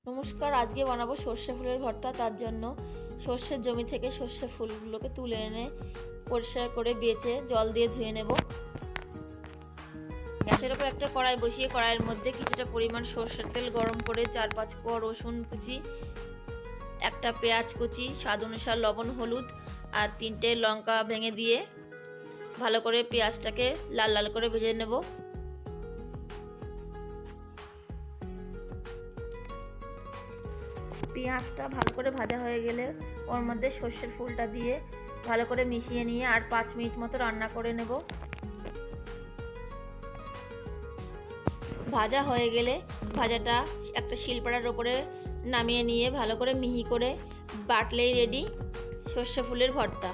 নমস্কার, আজকে বানাবো সর্ষে ফুলের ভর্তা। তার জন্য সর্ষের জমি থেকে সর্ষে ফুলগুলোকে তুলে এনে পরিষ্কার করে বেছে জল দিয়ে ধুয়ে নেব। গ্যাসের ওপর একটা কড়াই বসিয়ে কড়াইয়ের মধ্যে কিছুটা পরিমাণ সর্ষের তেল গরম করে 4-5 কোয়া রসুন কুচি, একটা পেঁয়াজ কুচি, স্বাদ অনুসার লবণ, হলুদ আর 3টে লঙ্কা ভেঙে দিয়ে ভালো করে পেঁয়াজটাকে লাল লাল করে ভেজে নেব। পেঁয়াজটা ভালো করে ভাজা হয়ে গেলে ওর মধ্যে সর্ষের ফুলটা দিয়ে ভালো করে মিশিয়ে নিয়ে আর 5 মিনিট মতো রান্না করে নেব। ভাজা হয়ে গেলে ভাজাটা একটা শিলপাটার ওপরে নামিয়ে নিয়ে ভালো করে মিহি করে বাটলেই রেডি সর্ষে ফুলের ভর্তা।